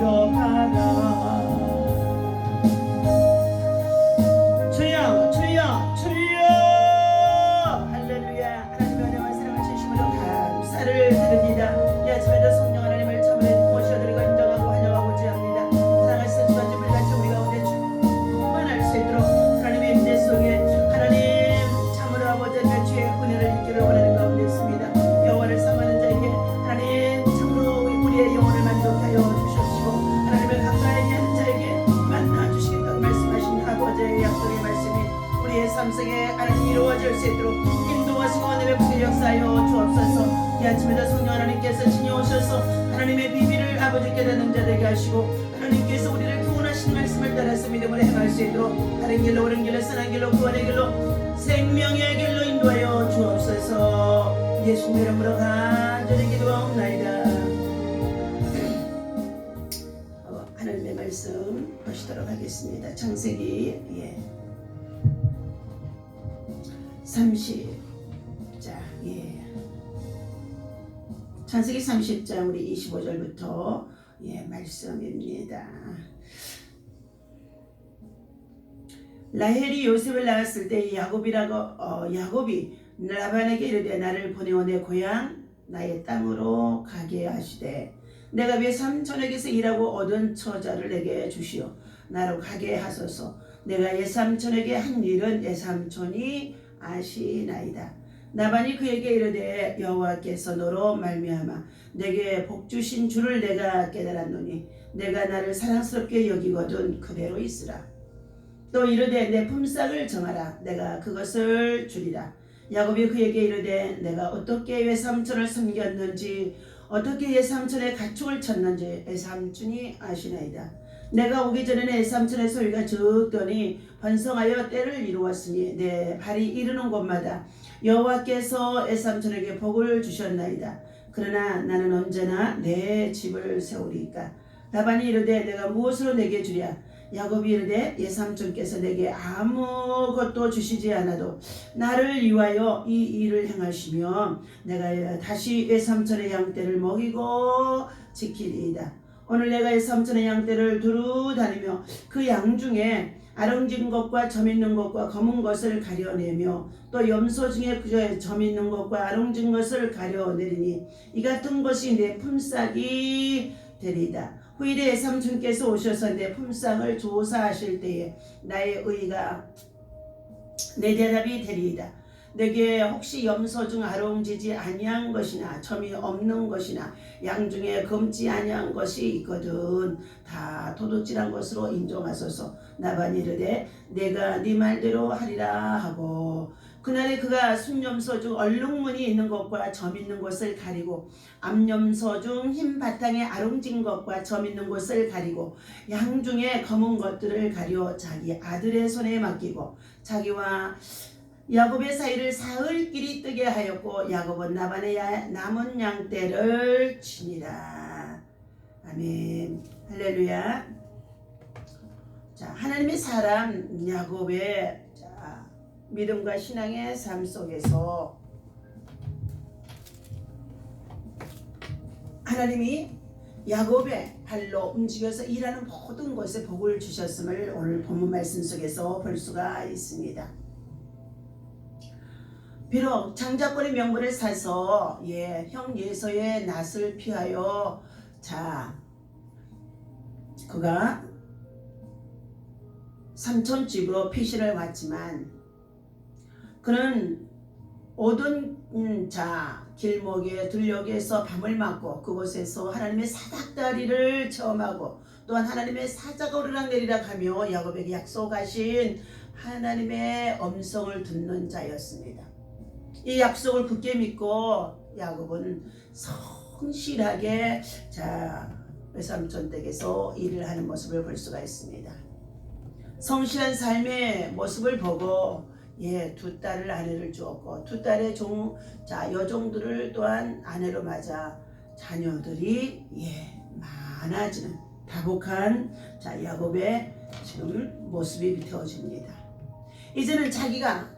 들어가라. 주여 주여 주여 할렐루야. 하나님의 은혜와 사랑을 진심으로 감사를 드립니다. 이 아침에도 성령 하나님을 참으로 모셔드리고 인정하고 환영하고자 합니다. 사랑하시는 주가 주물같이 우리 가운데 충만할 수 있도록 하나님의 임재 속에 하나님 참으로 아버지 하나님의 주의 은혜를 있기를 원하는 가운데 있습니다. 여호와를 사모하는 자에게 하나님 참으로 우리의 영혼을 만족하여 주시옵시고 하나님을 가까이 하는 자에게 만나 주시겠다고 말씀하신 아버지의 약속의 말씀이 우리의 삶 속에 하나님 이루어질 수 있도록 인도하시고 하나님의 복을 역사하여 주옵소서. 이 아침에도 성령 하나님께서 지녀오셔서 하나님의 비밀을 아버지 깨닫는 자 되게 하시고 하나님께서 우리를 구원하신 말씀을 따라서 믿음으로 행할 수 있도록 다른 길로 옳은 길로 선한 길로 구원의 길로 생명의 길로 인도하여 주옵소서. 예수님 이름으로 간절히 기도하옵나이다. 하나님의 말씀 보시도록 하겠습니다. 창세기 30장 창세기 30장 우리 25절부터 말씀입니다. 라헬이 요셉을 낳았을 때 야곱이 라반에게 이르되 나를 보내어 내 고향 나의 땅으로 가게 하시되 내가 왜 삼촌에게서 일하고 얻은 처자를 내게 주시오. 나로 가게 하소서. 내가 예삼촌에게 한 일은 예삼촌이 아시나이다. 나반이 그에게 이르되 여호와께서 너로 말미암아 내게 복 주신 줄을 내가 깨달았노니 내가 나를 사랑스럽게 여기거든 그대로 있으라. 또 이르되 내 품삯을 정하라. 내가 그것을 주리라. 야곱이 그에게 이르되 내가 어떻게 외삼촌을 섬겼는지 어떻게 예삼촌의 가축을 쳤는지 예삼촌이 아시나이다. 내가 오기 전에는 예삼촌의 소유가 적더니 번성하여 때를 이루었으니 내 발이 이르는 곳마다 여호와께서 예삼촌에게 복을 주셨나이다. 그러나 나는 언제나 내 집을 세우리이까. 라반이 이르되 내가 무엇으로 내게 주랴. 야곱이 이르되 예삼촌께서 내게 아무것도 주시지 않아도 나를 위하여 이 일을 행하시며 내가 다시 예삼촌의 양떼를 먹이고 지키리이다. 오늘 내가 예삼촌의 양떼를 두루 다니며 그 양 중에 아름진 것과 점 있는 것과 검은 것을 가려내며 또 염소 중에 그저 점 있는 것과 아름진 것을 가려내리니 이 같은 것이 내 품삯이 되리이다. 후일에 예삼촌께서 오셔서 내 품삯을 조사하실 때에 나의 의가 내 대답이 되리이다. 내게 혹시 염소 중 아롱지지 아니한 것이나 점이 없는 것이나 양 중에 검지 아니한 것이 있거든 다 도둑질한 것으로 인정하소서. 나반이 이르되 내가 네 말대로 하리라 하고 그날에 그가 순염소 중 얼룩무늬 있는 것과 점 있는 것을 가리고 암염소 중 흰 바탕에 아롱진 것과 점 있는 것을 가리고 양 중에 검은 것들을 가려 자기 아들의 손에 맡기고 자기와 야곱의 사이를 사흘길이 뜨게 하였고 야곱은 나반의 남은 양떼를 치니라. 아멘. 할렐루야. 자, 하나님의 사람 야곱의 믿음과 신앙의 삶 속에서 하나님이 야곱의 발로 움직여서 일하는 모든 것에 복을 주셨음을 오늘 본문 말씀 속에서 볼 수가 있습니다. 비록 장자권의 명분을 사서 형 예서의 낯을 피하여 그가 삼촌 집으로 피신을 왔지만 그는 오던 길목에 들녘에서 밤을 맞고 그곳에서 하나님의 사닥다리를 체험하고 또한 하나님의 사자가 오르락내리락 하며 야곱에게 약속하신 하나님의 음성을 듣는 자였습니다. 이 약속을 굳게 믿고 야곱은 성실하게 외삼촌 댁에서 일을 하는 모습을 볼 수가 있습니다. 성실한 삶의 모습을 보고 두 딸을 아내를 주었고 두 딸의 여종들을 또한 아내로 맞아 자녀들이 많아지는 다복한 야곱의 지금 모습이 비춰집니다. 이제는 자기가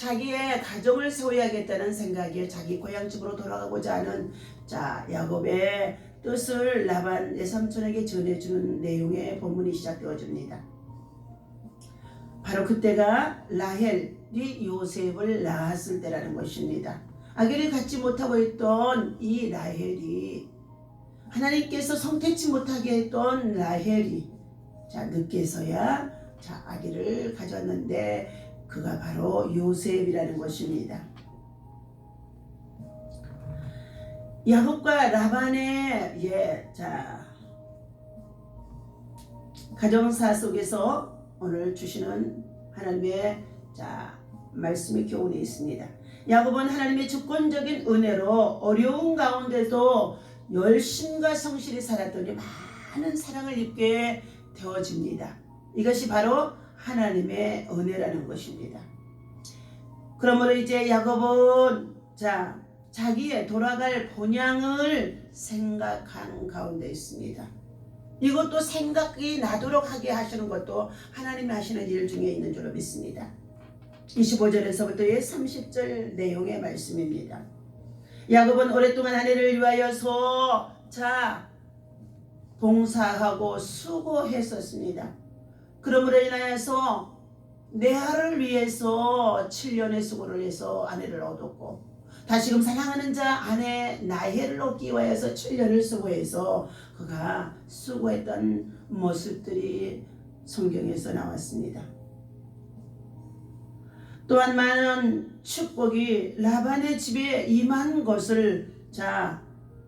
자기의 가정을 세워야겠다는 생각에 자기 고향집으로 돌아가고자 하는 야곱의 뜻을 라반 외삼촌에게 전해주는 내용의 본문이 시작되어집니다. 바로 그때가 라헬이 요셉을 낳았을 때라는 것입니다. 아기를 갖지 못하고 있던 이 라헬이, 하나님께서 성택치 못하게 했던 라헬이 늦게서야 아기를 가졌는데 그가 바로 요셉이라는 것입니다. 야곱과 라반의 가정사 속에서 오늘 주시는 하나님의 말씀의 교훈이 있습니다. 야곱은 하나님의 주권적인 은혜로 어려운 가운데도 열심과 성실히 살았더니 많은 사랑을 입게 되어집니다. 이것이 바로 하나님의 은혜라는 것입니다. 그러므로 이제 야곱은 자기의 돌아갈 본향을 생각한 가운데 있습니다. 이것도 생각이 나도록 하게 하시는 것도 하나님이 하시는 일 중에 있는 줄로 믿습니다. 25절에서부터의 30절 내용의 말씀입니다. 야곱은 오랫동안 아내를 위하여서 봉사하고 수고했었습니다. 그러므로 인하여서 레아를 위해서 7년의 수고를 해서 아내를 얻었고, 다시금 사랑하는 아내 나헬을 얻기 위해서 7년을 수고해서 그가 수고했던 모습들이 성경에서 나왔습니다. 또한 많은 축복이 라반의 집에 임한 것을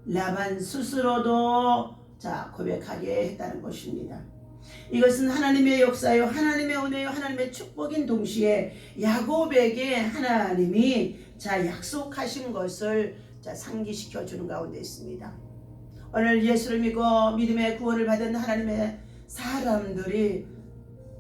라반 스스로도 고백하게 했다는 것입니다. 이것은 하나님의 역사요, 하나님의 은혜요, 하나님의 축복인 동시에 야곱에게 하나님이 약속하신 것을 상기시켜 주는 가운데 있습니다. 오늘 예수를 믿고 믿음의 구원을 받은 하나님의 사람들이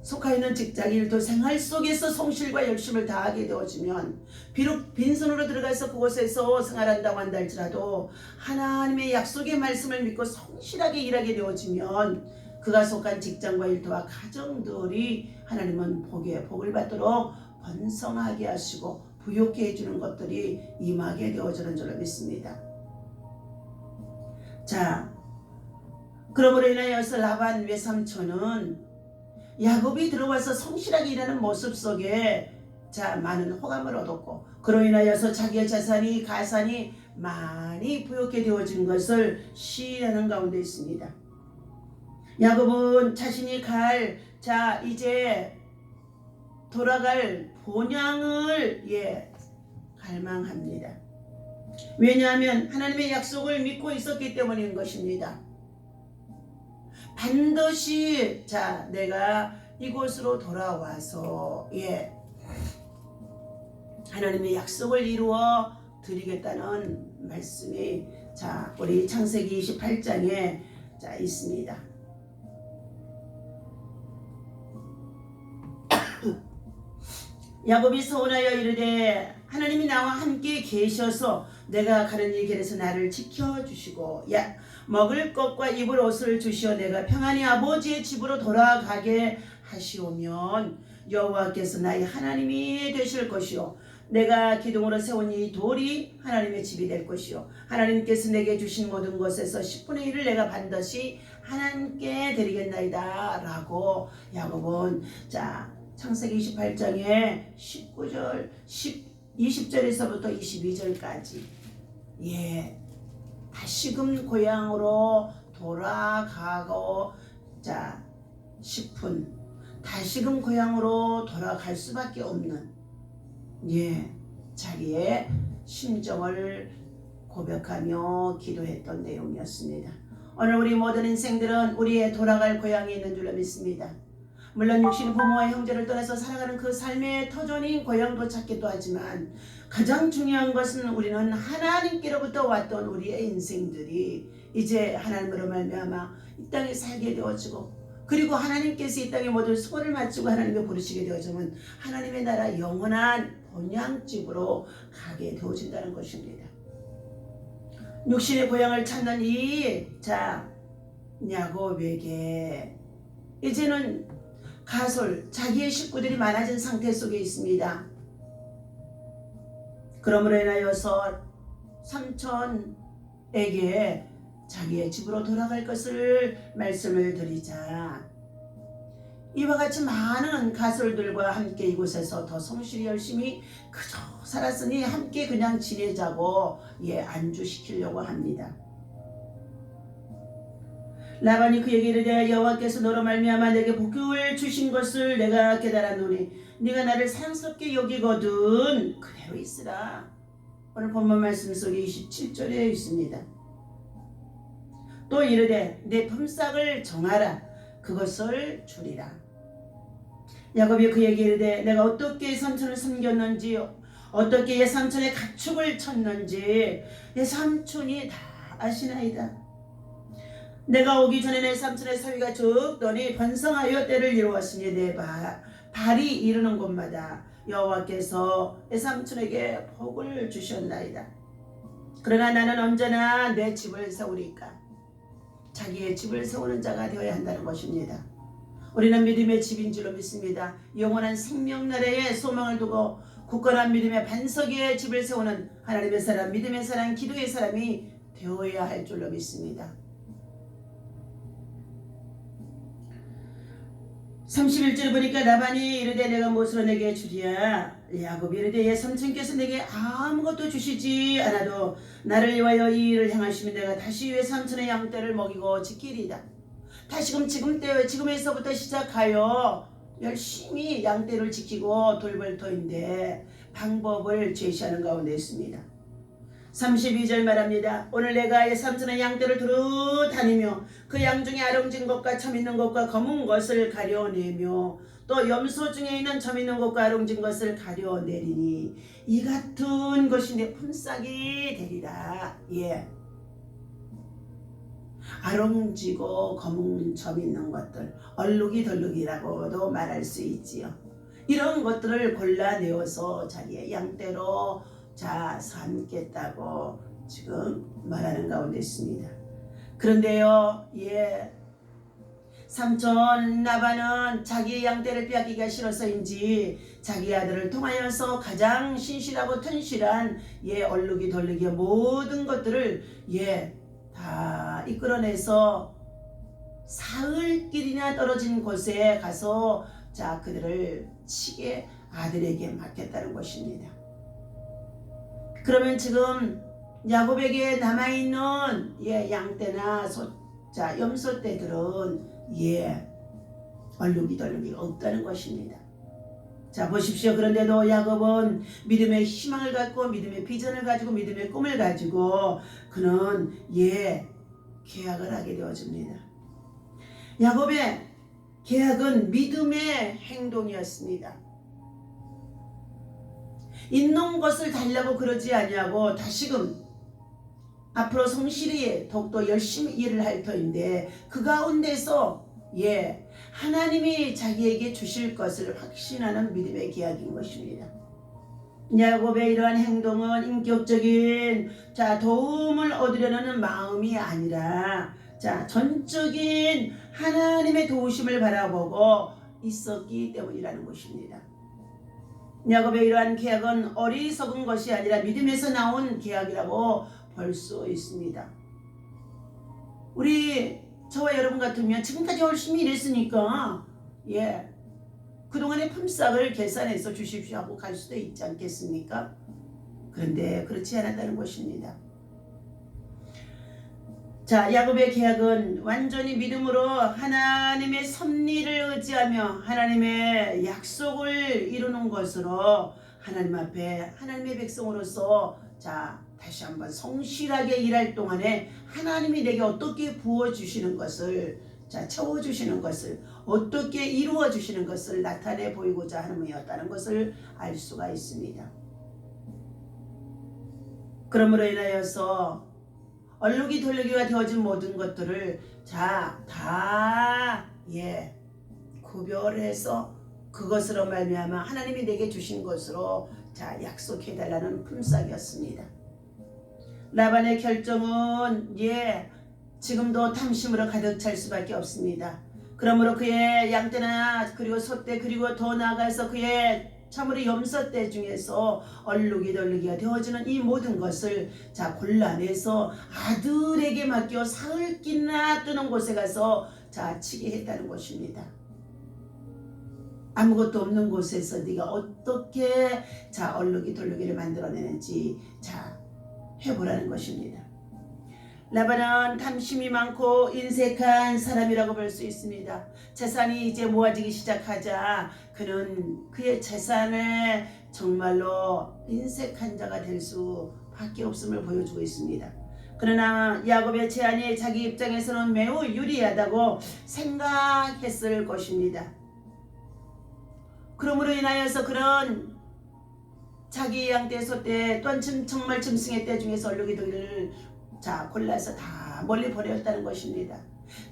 속하 있는 직장일도 생활 속에서 성실과 열심을 다하게 되어지면, 비록 빈손으로 들어가서 그곳에서 생활한다고 한다 할지라도 하나님의 약속의 말씀을 믿고 성실하게 일하게 되어지면 그가 속한 직장과 일터와 가정들이 하나님은 복을 받도록 번성하게 하시고 부욕해 해주는 것들이 임하게 되어지는 줄로 믿습니다. 그러므로 인하여서 라반 외삼촌은 야곱이 들어와서 성실하게 일하는 모습 속에 많은 호감을 얻었고, 그로 인하여서 자기의 자산이 가산이 많이 부욕해 되어진 것을 시인하는 가운데 있습니다. 야곱은 자신이 이제 돌아갈 본향을 갈망합니다. 왜냐하면 하나님의 약속을 믿고 있었기 때문인 것입니다. 반드시 내가 이곳으로 돌아와서 하나님의 약속을 이루어 드리겠다는 말씀이 우리 창세기 28장에 있습니다. 야곱이 서원하여 이르되 하나님이 나와 함께 계셔서 내가 가는 이 길에서 나를 지켜주시고 먹을 것과 입을 옷을 주시어 내가 평안히 아버지의 집으로 돌아가게 하시오면 여호와께서 나의 하나님이 되실 것이요 내가 기둥으로 세운 이 돌이 하나님의 집이 될 것이요 하나님께서 내게 주신 모든 것에서 10분의 1을 내가 반드시 하나님께 드리겠나이다 라고 야곱은 창세기 28장에 19절 20절에서부터 22절까지 다시금 고향으로 돌아가고 싶은, 다시금 고향으로 돌아갈 수밖에 없는 자기의 심정을 고백하며 기도했던 내용이었습니다. 오늘 우리 모든 인생들은 우리의 돌아갈 고향이 있는 줄로 믿습니다. 물론 육신의 부모와 형제를 떠나서 살아가는 그 삶의 터전인 고향도 찾기도 하지만 가장 중요한 것은 우리는 하나님께로부터 왔던 우리의 인생들이 이제 하나님으로 말미암아 이 땅에 살게 되어지고, 그리고 하나님께서 이 땅에 모든 수고를 마치고 하나님을 부르시게 되어지면 하나님의 나라 영원한 본향집으로 가게 되어진다는 것입니다. 육신의 고향을 찾는 이 야곱에게 이제는 자기의 식구들이 많아진 상태 속에 있습니다. 그러므로 인하여서 삼촌에게 자기의 집으로 돌아갈 것을 말씀을 드리자. 이와 같이 많은 가솔들과 함께 이곳에서 더 성실히 열심히 그저 살았으니 함께 그냥 지내자고 안주시키려고 합니다. 라반이 그에게 이르되 여호와께서 너로 말미암아 내게 복을 주신 것을 내가 깨달았노니 네가 나를 사랑스럽게 여기거든 그대로 있으라. 오늘 본문 말씀 속에 27절에 있습니다. 또 이르되 내 품삯을 정하라 그것을 주리라. 야곱이 그에게 이르되 내가 어떻게 삼촌을 섬겼는지 어떻게 예 삼촌의 가축을 쳤는지 예 삼촌이 다 아시나이다. 내가 오기 전에 내 삼촌의 사위가 죽더니 번성하여 때를 이루었으니 내 발이 이르는 곳마다 여호와께서 내 삼촌에게 복을 주셨나이다. 그러나 나는 언제나 내 집을 세우리까. 자기의 집을 세우는 자가 되어야 한다는 것입니다. 우리는 믿음의 집인 줄로 믿습니다. 영원한 생명나라에 소망을 두고 굳건한 믿음의 반석 위에 집을 세우는 하나님의 사람, 믿음의 사람, 기도의 사람이 되어야 할 줄로 믿습니다. 31절 보니까 라반이 이르되 내가 무엇으로 내게 주리야. 야곱이 이르되 예 삼촌께서 내게 아무것도 주시지 않아도 나를 위하여 이 일을 행하시면 내가 다시 왜 삼촌의 양떼를 먹이고 지키리이다. 다시금 지금에서부터 시작하여 열심히 양떼를 지키고 돌볼 터인데 방법을 제시하는 가운데 있습니다. 32절 말합니다. 오늘 내가 삼촌의 양떼를 두루 다니며 그 양 중에 아롱진 것과 점 있는 것과 검은 것을 가려내며 또 염소 중에 있는 점 있는 것과 아롱진 것을 가려내리니 이 같은 것이 내 품삯이 되리라. 아롱지고 검은 점 있는 것들, 얼룩이 덜룩이라고도 말할 수 있지요. 이런 것들을 골라내어서 자기의 양떼로 삼겠다고 지금 말하는 가운데 있습니다. 그런데요, 삼촌 라반은 자기의 양떼를 빼앗기기가 싫어서인지 자기 아들을 통하여서 가장 신실하고 튼실한 얼룩이 덜룩이 모든 것들을 다 이끌어내서 사흘길이나 떨어진 곳에 가서 그들을 치게 아들에게 맡겼다는 것입니다. 그러면 지금 야곱에게 남아있는 양떼나 염소떼들은 얼룩이 덜룩이 없다는 것입니다. 보십시오. 그런데도 야곱은 믿음의 희망을 갖고 믿음의 비전을 가지고 믿음의 꿈을 가지고 그는 계약을 하게 되어집니다. 야곱의 계약은 믿음의 행동이었습니다. 있는 것을 달라고 그러지 아니하고 다시금 앞으로 성실히 더욱더 열심히 일을 할 터인데 그 가운데서 하나님이 자기에게 주실 것을 확신하는 믿음의 계약인 것입니다. 야곱의 이러한 행동은 인격적인 도움을 얻으려는 마음이 아니라 전적인 하나님의 도우심을 바라보고 있었기 때문이라는 것입니다. 야곱의 이러한 계약은 어리석은 것이 아니라 믿음에서 나온 계약이라고 볼 수 있습니다. 저와 여러분 같으면 지금까지 열심히 일했으니까 그동안의 품삯을 계산해서 주십시오 하고 갈 수도 있지 않겠습니까? 그런데 그렇지 않았다는 것입니다. 야곱의 계약은 완전히 믿음으로 하나님의 섭리를 의지하며 하나님의 약속을 이루는 것으로 하나님 앞에 하나님의 백성으로서 다시 한번 성실하게 일할 동안에 하나님이 내게 어떻게 부어주시는 것을 채워주시는 것을 어떻게 이루어주시는 것을 나타내 보이고자 하는 것이었다는 것을 알 수가 있습니다. 그러므로 인하여서 얼룩이 덜룩이가 되어진 모든 것들을 다 구별해서 그것으로 말미암아 하나님이 내게 주신 것으로 약속해달라는 품삯이었습니다. 라반의 결정은 지금도 탐심으로 가득 찰 수밖에 없습니다. 그러므로 그의 양떼나 그리고 소떼 그리고 더 나아가서 그의 참으로 염소 떼 중에서 얼룩이 덜룩이가 되어지는 이 모든 것을 골라내서 아들에게 맡겨 사흘기나 뜨는 곳에 가서 치게 했다는 것입니다. 아무것도 없는 곳에서 네가 어떻게 얼룩이 덜룩이를 만들어내는지 해보라는 것입니다. 라반은 탐심이 많고 인색한 사람이라고 볼 수 있습니다. 재산이 이제 모아지기 시작하자 그는 그의 재산에 정말로 인색한 자가 될 수밖에 없음을 보여주고 있습니다. 그러나 야곱의 제안이 자기 입장에서는 매우 유리하다고 생각했을 것입니다. 그러므로 인하여서 그런 자기 양떼 소떼 또한 정말 짐승의 떼 중에서 얼룩이 덜룩이를 골라서 다 멀리 보내었다는 것입니다.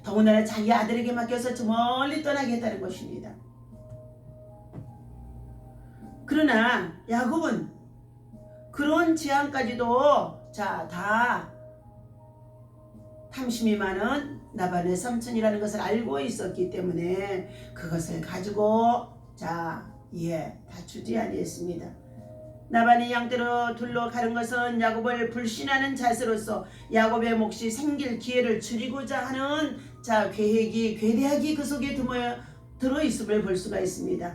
더군다나 자기 아들에게 맡겨서 저 멀리 떠나게 했다는 것입니다. 그러나 야곱은 그런 제안까지도 다 탐심이 많은 라반의 삼촌이라는 것을 알고 있었기 때문에 그것을 가지고 다 주지 아니했습니다. 라반이 양떼로 둘러 가는 것은 야곱을 불신하는 자세로서 야곱의 몫이 생길 기회를 줄이고자 하는 계획이 괴대하게 그 속에 들어있음을 볼 수가 있습니다.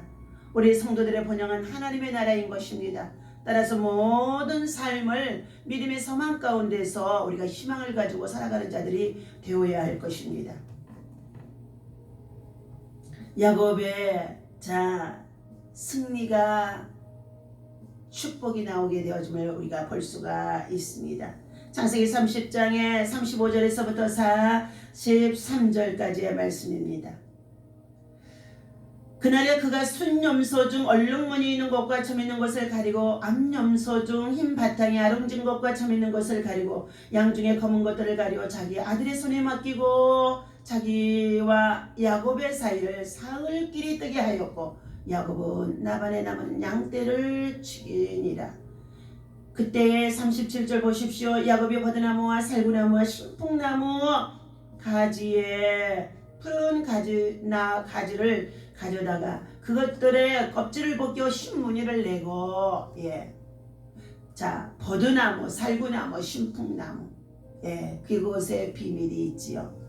우리 성도들의 본향은 하나님의 나라인 것입니다. 따라서 모든 삶을 믿음의 소망 가운데서 우리가 희망을 가지고 살아가는 자들이 되어야 할 것입니다. 야곱의 승리가 축복이 나오게 되어짐을 우리가 볼 수가 있습니다. 창세기 30장의 35절에서부터 43절까지의 말씀입니다. 그날에 그가 순염소 중 얼룩무늬 있는 것과 점 있는 것을 가리고 암염소 중 흰 바탕이 아름진 것과 점 있는 것을 가리고 양 중에 검은 것들을 가리고 자기 아들의 손에 맡기고 자기와 야곱의 사이를 사흘길이 뜨게 하였고 야곱은 라반의 남은 양떼를 죽이니라. 그때에 37절 보십시오. 야곱이 버드나무와 살구나무와 신풍나무 가지에 푸른 가지를 가져다가 그것들의 껍질을 벗겨 신무늬를 내고 버드나무, 살구나무, 신풍나무 그곳에 비밀이 있지요.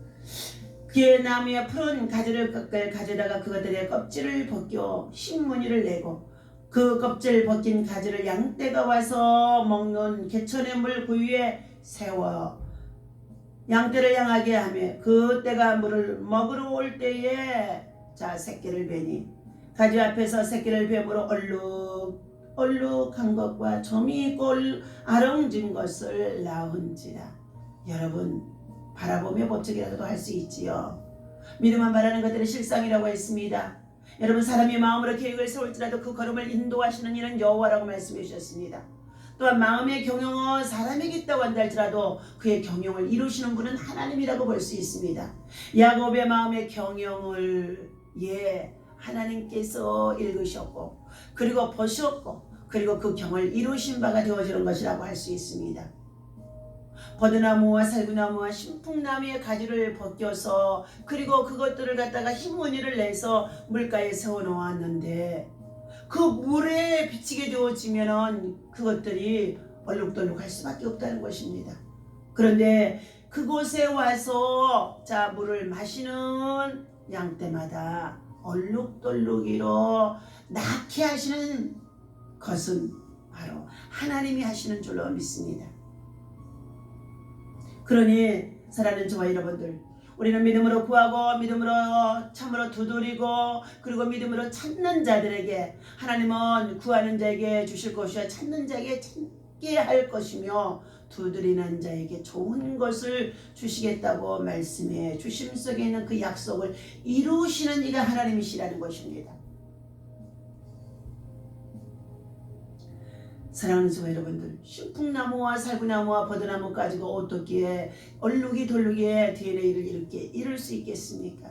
그의 나무에 푸른 가지를 가져다가 그것들의 껍질을 벗겨 신무늬를 내고 그 껍질 벗긴 가지를 양떼가 와서 먹는 개천의 물 그 위에 세워 양떼를 향하게 하며 그 떼가 물을 먹으러 올 때에 새끼를 베니 가지 앞에서 새끼를 뱀으로 얼룩한 것과 점이 있고 아름진 것을 낳은지라. 여러분 바라보며 법칙이라도 할 수 있지요. 믿음만 바라는 것들의 실상이라고 했습니다. 여러분 사람이 마음으로 계획을 세울지라도 그 걸음을 인도하시는 이는 여호와라고 말씀해 주셨습니다. 또한 마음의 경영은 사람에게 있다고 한다 할지라도 그의 경영을 이루시는 분은 하나님이라고 볼 수 있습니다. 야곱의 마음의 경영을 하나님께서 읽으셨고 그리고 보셨고 그리고 그 경을 이루신 바가 되어지는 것이라고 할 수 있습니다. 버드나무와 살구나무와 신풍나무의 가지를 벗겨서 그리고 그것들을 갖다가 흰무늬를 내서 물가에 세워놓았는데 그 물에 비치게 되어지면은 그것들이 얼룩덜룩할 수밖에 없다는 것입니다. 그런데 그곳에 와서 물을 마시는 양떼마다 얼룩덜룩이로 낳게 하시는 것은 바로 하나님이 하시는 줄로 믿습니다. 그러니 사랑하는 저와 여러분들, 우리는 믿음으로 구하고 믿음으로 참으로 두드리고 그리고 믿음으로 찾는 자들에게 하나님은 구하는 자에게 주실 것이요 찾는 자에게 찾게 할 것이며 두드리는 자에게 좋은 것을 주시겠다고 말씀해 주심 속에 있는 그 약속을 이루시는 이가 하나님이시라는 것입니다. 사랑하는 저와 여러분들, 신풍나무와 살구나무와 버드나무 가지고 어떻게 얼룩이 돌룩이의 DNA를 이룰 수 있겠습니까?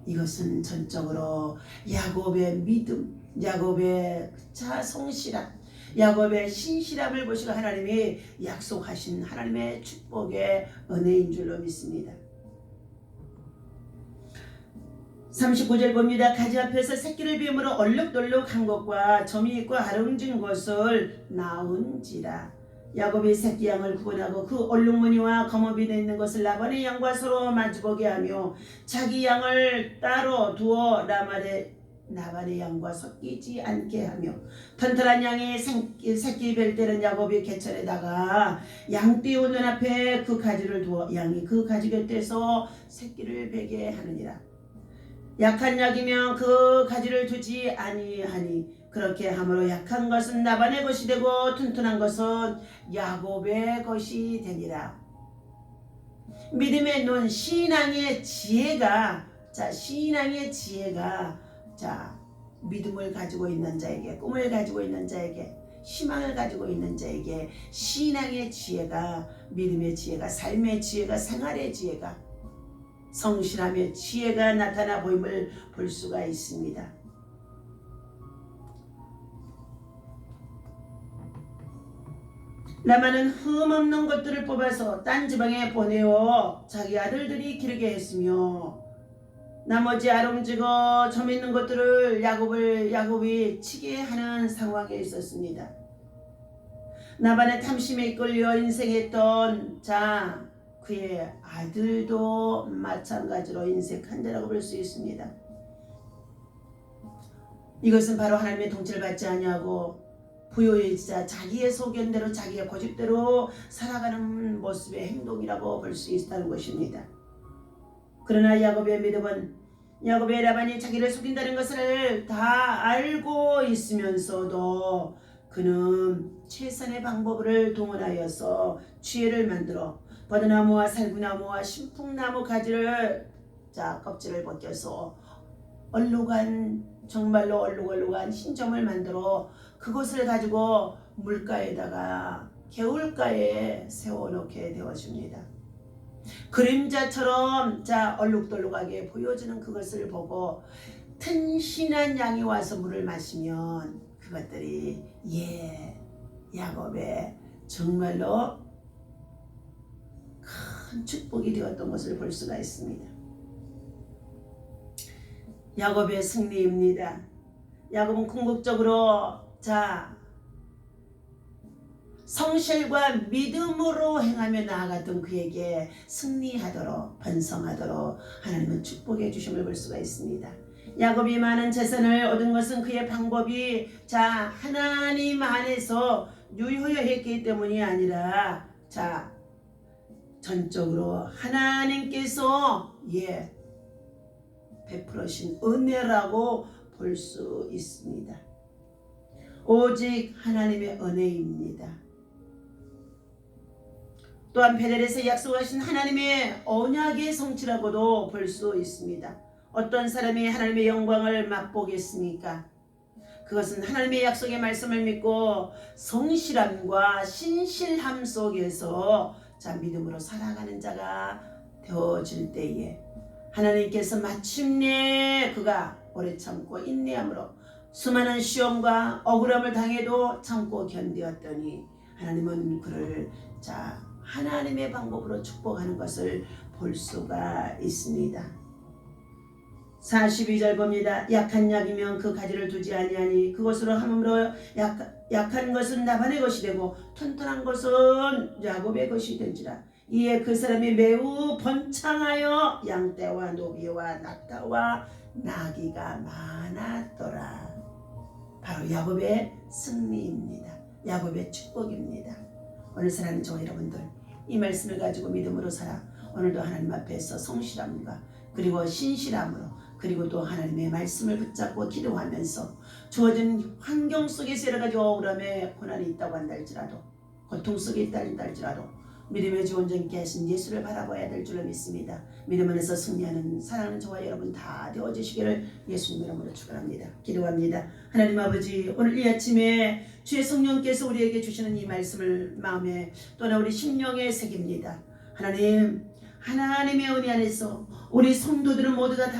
이것은 전적으로 야곱의 믿음, 야곱의 성실함, 야곱의 신실함을 보시고 하나님이 약속하신 하나님의 축복의 은혜인 줄로 믿습니다. 39절 봅니다. 가지 앞에서 새끼를 비움으로 얼룩덜룩한 것과 점이 있고 아름진 것을 낳은지라. 야곱이 새끼 양을 구분하고 그 얼룩무늬와 검업이 되어 있는 것을 라반의 양과 서로 마주보게 하며 자기 양을 따로 두어 나반의 양과 섞이지 않게 하며 튼튼한 양이 새끼 뵐 때는 야곱이 개천에다가 양떼 오는 앞에 그 가지를 두어 양이 그 가지 곁에서 새끼를 베게 하느니라. 약한 약이면 그 가지를 두지 아니하니 그렇게 함으로 약한 것은 나반의 것이 되고 튼튼한 것은 야곱의 것이 되니라. 믿음의 눈, 신앙의 지혜가 믿음을 가지고 있는 자에게, 꿈을 가지고 있는 자에게, 희망을 가지고 있는 자에게 신앙의 지혜가, 믿음의 지혜가, 삶의 지혜가, 생활의 지혜가, 성실함의 지혜가 나타나 보임을 볼 수가 있습니다. 라반은 흠없는 것들을 뽑아서 딴 지방에 보내어 자기 아들들이 기르게 했으며 나머지 아름지고 점 있는 것들을 야곱이 치게 하는 상황에 있었습니다. 나반의 탐심에 이끌려 인생했던 그의 아들도 마찬가지로 인색한 자라고 볼 수 있습니다. 이것은 바로 하나님의 통치를 받지 아니하고 부요해지자 자기의 소견대로 자기의 고집대로 살아가는 모습의 행동이라고 볼 수 있다는 것입니다. 그러나 야곱의 믿음은 야곱의 라반이 자기를 속인다는 것을 다 알고 있으면서도 그는 최선의 방법을 동원하여서 지혜를 만들어 버드나무와 살구나무와 신풍나무 가지를 껍질을 벗겨서 정말로 얼룩얼룩한 흰점을 만들어 그것을 가지고 물가에다가 개울가에 세워놓게 되어줍니다. 그림자처럼 얼룩덜룩하게 보여지는 그것을 보고 튼실한 양이 와서 물을 마시면 그것들이 야곱의 정말로 큰 축복이 되었던 것을 볼 수가 있습니다. 야곱의 승리입니다. 야곱은 궁극적으로 성실과 믿음으로 행하며 나아갔던 그에게 승리하도록 번성하도록 하나님은 축복해 주심을 볼 수가 있습니다. 야곱이 많은 재산을 얻은 것은 그의 방법이 하나님 안에서 유효했기 때문이 아니라 전적으로 하나님께서 베풀으신 은혜라고 볼 수 있습니다. 오직 하나님의 은혜입니다. 또한 베델에서 약속하신 하나님의 언약의 성취라고도 볼 수 있습니다. 어떤 사람이 하나님의 영광을 맛보겠습니까? 그것은 하나님의 약속의 말씀을 믿고 성실함과 신실함 속에서 믿음으로 살아가는 자가 되어질 때에 하나님께서 마침내 그가 오래 참고 인내함으로 수많은 시험과 억울함을 당해도 참고 견디었더니 하나님은 그를 하나님의 방법으로 축복하는 것을 볼 수가 있습니다. 42절 봅니다. 약한 약이면 그 가지를 두지 아니하니 그것으로 함으로 약한 것은 나반의 것이 되고 튼튼한 것은 야곱의 것이 된지라. 이에 그 사람이 매우 번창하여 양떼와 노비와 낙타와 나귀가 많았더라. 바로 야곱의 승리입니다. 야곱의 축복입니다. 오늘 사랑하는 저와 여러분들, 이 말씀을 가지고 믿음으로 살아 오늘도 하나님 앞에서 성실함과 그리고 신실함으로 그리고 또 하나님의 말씀을 붙잡고 기도하면서 주어진 환경 속에서 여러 가지 억울함에 고난이 있다고 한다 할지라도 고통 속에 있다 할지라도 믿음의 지원자님께 하신 예수를 바라봐야 될 줄로 믿습니다. 믿음 안에서 승리하는 사랑하는 저와 여러분 다 되어주시기를 예수님 이름으로 축원합니다. 기도합니다. 하나님 아버지, 오늘 이 아침에 주의 성령께서 우리에게 주시는 이 말씀을 마음에 또는 우리 심령에 새깁니다. 하나님의 은혜 안에서 우리 성도들은 모두가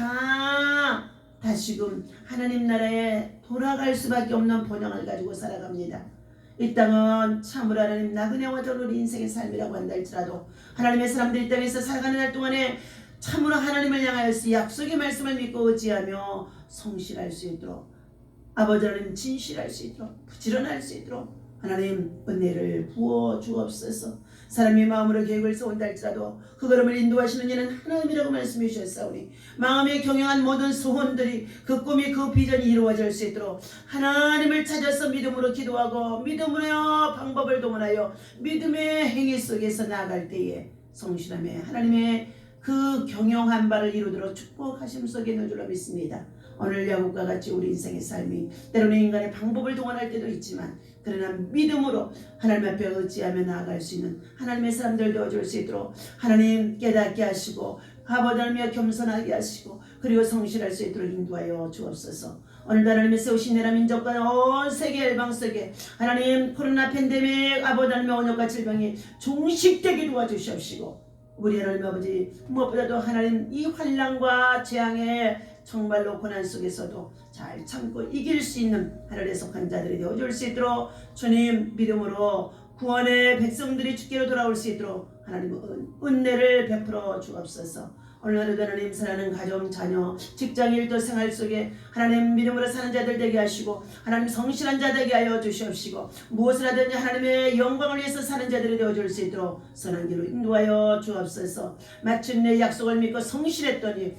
다시금 하나님 나라에 돌아갈 수밖에 없는 본향을 가지고 살아갑니다. 이 땅은 참으로 하나님 나그네와 저는 우리 인생의 삶이라고 한다 할지라도 하나님의 사람들이 이 땅에서 살아가는 날 동안에 참으로 하나님을 향하여서 약속의 말씀을 믿고 의지하며 성실할 수 있도록 아버지 하나님 진실할 수 있도록 부지런할 수 있도록 하나님 은혜를 부어 주옵소서. 사람의 마음으로 계획을 세운다 할지라도 그 걸음을 인도하시는 이는 하나님이라고 말씀해 주셨사오니 마음에 경영한 모든 소원들이 그 꿈이 그 비전이 이루어질 수 있도록 하나님을 찾아서 믿음으로 기도하고 믿음으로 방법을 동원하여 믿음의 행위 속에서 나아갈 때에 성실함에 하나님의 그 경영한 바를 이루도록 축복하심 속에 있는 줄로 믿습니다. 오늘 야곱과 같이 우리 인생의 삶이 때로는 인간의 방법을 동원할 때도 있지만 그러나 믿음으로 하나님 앞에 의지하며 나아갈 수 있는 하나님의 사람들 되어줄 수 있도록 하나님 깨닫게 하시고 아버지하며 겸손하게 하시고 그리고 성실할 수 있도록 인도하여 주옵소서. 오늘도 하나님의 세우신 나라 민족과 온 세계 열방 속에 하나님 코로나 팬데믹 아버지 하나님의 원역과 질병이 종식되게 도와주시옵시고 우리 하나님 아버지 무엇보다도 하나님 이 환난과 재앙의 정말로 고난 속에서도 잘 참고 이길 수 있는 하늘에 속한 자들이 되어줄 수 있도록 주님 믿음으로 구원의 백성들이 주께로 돌아올 수 있도록 하나님 은혜를 베풀어 주옵소서. 오늘 하루도 하나님 사랑하는 가정, 자녀, 직장, 일도 생활 속에 하나님 믿음으로 사는 자들 되게 하시고 하나님 성실한 자 되게 하여 주시옵시고 무엇을 하든지 하나님의 영광을 위해서 사는 자들이 되어줄 수 있도록 선한 길로 인도하여 주옵소서. 마침내 약속을 믿고 성실했더니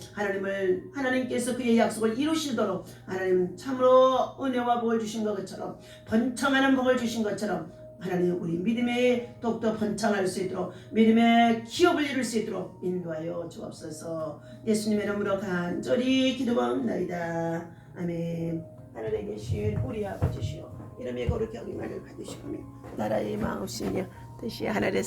하나님께서 그의 약속을 이루시도록 하나님 참으로 은혜와 복을 주신 것처럼 번창하는 복을 주신 것처럼 하나님 우리 믿음의 독도 번창할 수 있도록 믿음의 기업을 이룰 수 있도록 인도하여 주옵소서. 예수님의 이름으로 간절히 기도하옵나이다. 아멘. 하늘에 계신 우리 아버지시여 이름의 거룩히 여김을 받으시오며 나라의 마음이시며 뜻이 하늘에서